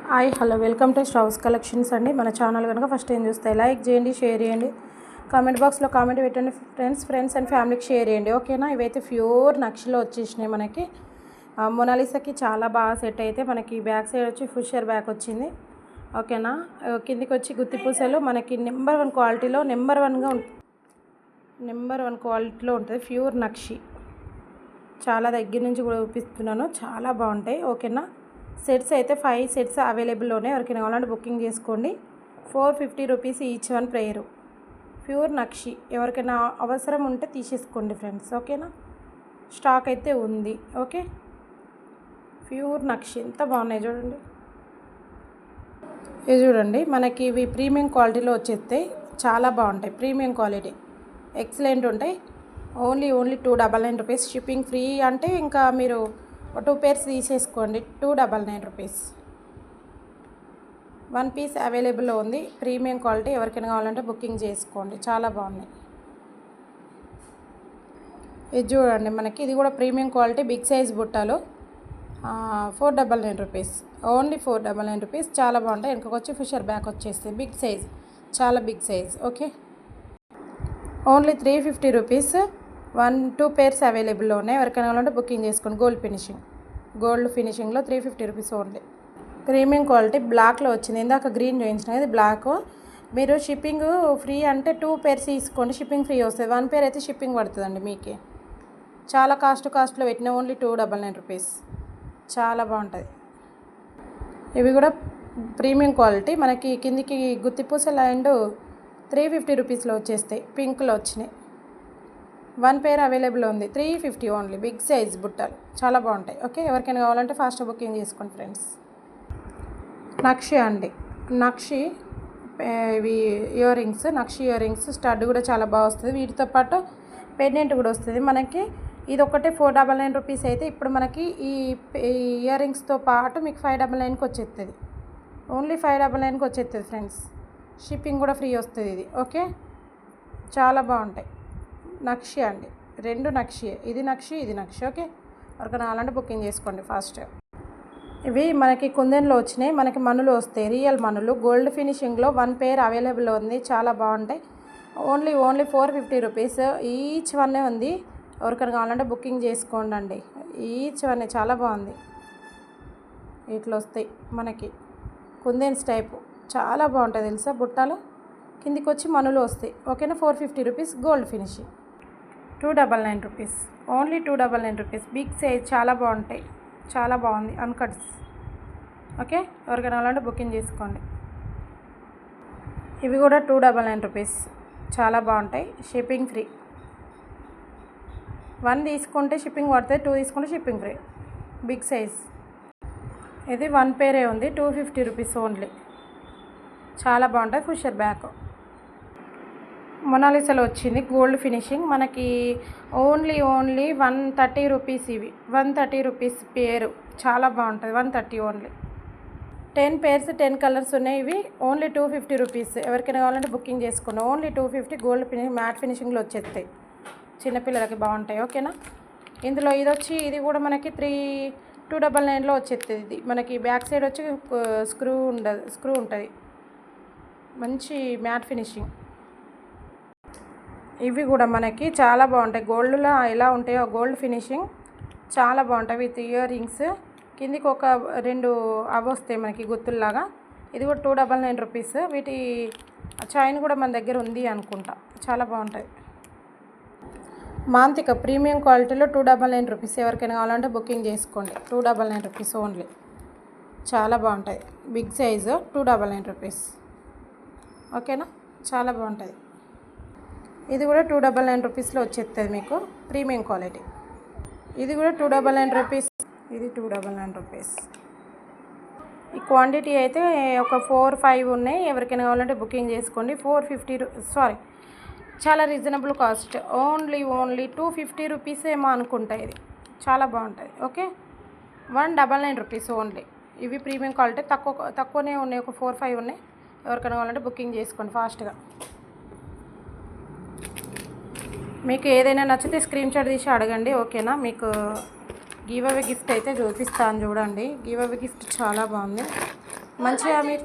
Hi hello welcome to Strauss collections అండి. మన channel కనుక ఫస్ట్ ఏం చూస్తే లైక్ చేయండి, షేర్ చేయండి, కామెంట్ బాక్స్లో కామెంట్ పెట్టండి. ఫ్రెండ్స్ అండ్ ఫ్యామిలీకి షేర్ చేయండి. ఓకేనా. ఇవైతే ప్యూర్ నక్షలో వచ్చేసినాయి మనకి. మొనాలిసాకి చాలా బాగా సెట్ అయితే మనకి బ్యాక్ సైడ్ వచ్చి ఫుషర్ బ్యాక్ వచ్చింది. ఓకేనా. కిందికి వచ్చి గుత్తి పూసలు మనకి నెంబర్ 1 క్వాలిటీలో నెంబర్ 1 క్వాలిటీలో ఉంటుంది. ప్యూర్ నక్షి చాలా దగ్గర నుంచి కూడా చూపిస్తున్నాను, చాలా బాగుంటాయి. ఓకేనా. సెట్స్ అయితే 5 సెట్స్ అవైలబుల్లో ఉన్నాయి. ఎవరికైనా కావాలంటే బుకింగ్ చేసుకోండి. 450 rupees each one pair. Pure నక్షి ఎవరికైనా అవసరం ఉంటే తీసేసుకోండి ఫ్రెండ్స్. ఓకేనా. స్టాక్ అయితే ఉంది. ఓకే. ప్యూర్ నక్షి ఎంత బాగున్నాయి చూడండి. ఇది చూడండి మనకి ఇవి ప్రీమియం క్వాలిటీలో వచ్చేస్తాయి. చాలా బాగుంటాయి. ప్రీమియం క్వాలిటీ ఎక్సలెంట్ ఉంటాయి. Only 299 rupees. Shipping free. అంటే ఇంకా మీరు 2 పేర్స్ తీసేసుకోండి. 299 రూపీస్. 1 పీస్ అవైలబుల్లో ఉంది. ప్రీమియం క్వాలిటీ ఎవరికైనా కావాలంటే బుకింగ్ చేసుకోండి. చాలా బాగున్నాయి. ఇది చూడండి మనకి ఇది కూడా ప్రీమియం క్వాలిటీ బిగ్ సైజ్ బుట్టాలు. 499 రూపీస్. Only 499 rupees. చాలా బాగుంటాయి. వెనకకు వచ్చి ఫిషర్ బ్యాక్ వచ్చేస్తుంది. బిగ్ సైజ్, చాలా big size. Okay. Only 350 rupees. 2 pairs అవైలబుల్లో ఉన్నాయి. ఎవరికైనా కావాలంటే బుకింగ్ చేసుకోండి. గోల్డ్ ఫినిషింగ్లో 350 రూపీస్ ఓన్లీ. ప్రీమియం క్వాలిటీ బ్లాక్లో వచ్చింది. ఇందాక గ్రీన్ చూపించిన ఇది బ్లాక్. మీరు షిప్పింగ్ ఫ్రీ అంటే 2 పేర్స్ తీసుకోండి. షిప్పింగ్ ఫ్రీ వస్తుంది. 1 పేర్ అయితే షిప్పింగ్ పడుతుందండి మీకే. చాలా కాస్ట్లో పెట్టిన ఓన్లీ 299 రూపీస్. చాలా బాగుంటుంది. ఇవి కూడా ప్రీమియం క్వాలిటీ మనకి కిందికి గుత్తిపూసలు అండ్ 350 రూపీస్లో వచ్చేస్తాయి. పింక్లో వచ్చినాయి. 1 పేర్ అవైలబుల్ ఉంది. 350 ఓన్లీ. బిగ్ సైజ్ బుట్టలు చాలా బాగుంటాయి. ఓకే. ఎవరికైనా కావాలంటే ఫాస్ట్ బుకింగ్ చేసుకోండి ఫ్రెండ్స్. నక్షి అండి. నక్షి ఇవి ఇయర్ రింగ్స్. నక్షి ఇయర్ రింగ్స్ స్టడ్ కూడా చాలా బాగా వస్తుంది. వీటితో పాటు పెండెంట్ కూడా వస్తుంది మనకి. ఇది ఒకటే 499 రూపీస్ అయితే ఇప్పుడు మనకి ఈ ఇయర్ రింగ్స్తో పాటు మీకు 599కి వచ్చేస్తుంది. ఓన్లీ 599కి వచ్చేస్తుంది ఫ్రెండ్స్. షిప్పింగ్ కూడా ఫ్రీ వస్తుంది ఇది. ఓకే. చాలా బాగుంటాయి. నక్షి అండి. 2 నక్షి. ఇది నక్షి, ఇది నక్షి. ఓకే. ఎవరికైనా కావాలంటే బుకింగ్ చేసుకోండి ఫాస్ట్. ఇవి మనకి కుందన్లో వచ్చినాయి. మనకి మనులు వస్తాయి. రియల్ మనులు గోల్డ్ ఫినిషింగ్లో 1 పేర్ అవైలబుల్ ఉంది. చాలా బాగుంటాయి. ఓన్లీ 450 రూపీస్ ఈచ్ వన్ ఉంది. ఎవరికైనా కావాలంటే బుకింగ్ చేసుకోండి అండి. ఈచ్ వన్ చాలా బాగుంది. ఇట్లా వస్తాయి మనకి కుందన్స్ టైపు. చాలా బాగుంటాయి తెలుసా బుట్టాలు. కిందికి వచ్చి మనులు వస్తాయి. ఓకేనా. 450 rupees gold finishing. 299 rupees. Only 299 rupees. Big size చాలా బాగుంటాయి. చాలా బాగుంది. అన్కట్స్. ఓకే. ఎవరికైనా కావాలంటే బుకింగ్ చేసుకోండి. ఇవి కూడా 299 రూపీస్. చాలా బాగుంటాయి. Shipping free. 1 తీసుకుంటే షిప్పింగ్ పడుతుంది. 2 తీసుకుంటే షిప్పింగ్ ఫ్రీ. Big size. ఇది 1 పేరే ఉంది. 250 రూపీస్ ఓన్లీ. చాలా బాగుంటుంది. ఫుషర్ బ్యాక్. మొనాలిసాలో వచ్చింది గోల్డ్ ఫినిషింగ్ మనకి. Only 130 rupees. ఇవి 130 రూపీస్ పేరు. చాలా బాగుంటుంది. 130 ఓన్లీ. 10 పేర్స్ 10 కలర్స్ ఉన్నాయి. ఇవి ఓన్లీ 250 రూపీస్. ఎవరికైనా కావాలంటే బుకింగ్ చేసుకోండి. ఓన్లీ 250 గోల్డ్ ఫినిషింగ్ మ్యాట్ ఫినిషింగ్లో వచ్చేస్తాయి. చిన్నపిల్లలకి బాగుంటాయి. ఓకేనా. ఇందులో ఇది కూడా మనకి 299లో వచ్చేస్తుంది. ఇది మనకి బ్యాక్ సైడ్ వచ్చి స్క్రూ ఉంటుంది. మంచి మ్యాట్ ఫినిషింగ్. ఇవి కూడా మనకి చాలా బాగుంటాయి. గోల్డ్లో ఎలా ఉంటాయో గోల్డ్ ఫినిషింగ్ చాలా బాగుంటాయి. విత్ ఇయర్ రింగ్స్ కిందికి ఒక 2 అవి వస్తాయి మనకి గుత్తుల్లాగా. ఇది కూడా 299 రూపీస్. వీటి చైన్ కూడా మన దగ్గర ఉంది అనుకుంటా. చాలా బాగుంటుంది. మాంతిక ప్రీమియం క్వాలిటీలో 299 రూపీస్. ఎవరికైనా కావాలంటే బుకింగ్ చేసుకోండి. 299 రూపీస్ ఓన్లీ. చాలా బాగుంటాయి. Big size 299 rupees. ఓకేనా. చాలా బాగుంటుంది. ఇది కూడా 299 రూపీస్లో వచ్చేస్తుంది మీకు. Premium quality. ఇది కూడా 299 రూపీస్. ఇది 299 రూపీస్. ఈ క్వాంటిటీ అయితే ఒక 4-5 ఉన్నాయి. ఎవరికైనా కావాలంటే బుకింగ్ చేసుకోండి. 450 చాలా రీజనబుల్ కాస్ట్. ఓన్లీ 250 రూపీస్ ఏమో అనుకుంటా. ఇది చాలా బాగుంటుంది. ఓకే. 199 rupees only. ఇవి ప్రీమియం క్వాలిటీ. తక్కువనే ఉన్నాయి. ఒక 4-5 ఉన్నాయి. ఎవరికైనా కావాలంటే బుకింగ్ చేసుకోండి ఫాస్ట్గా. మీకు ఏదైనా నచ్చితే స్క్రీన్ షాట్ తీసి అడగండి. ఓకేనా. మీకు గివ్ అవే గిఫ్ట్ అయితే చూపిస్తాను చూడండి. గివ్ అవే గిఫ్ట్ చాలా బాగుంది. మంచిగా మీరు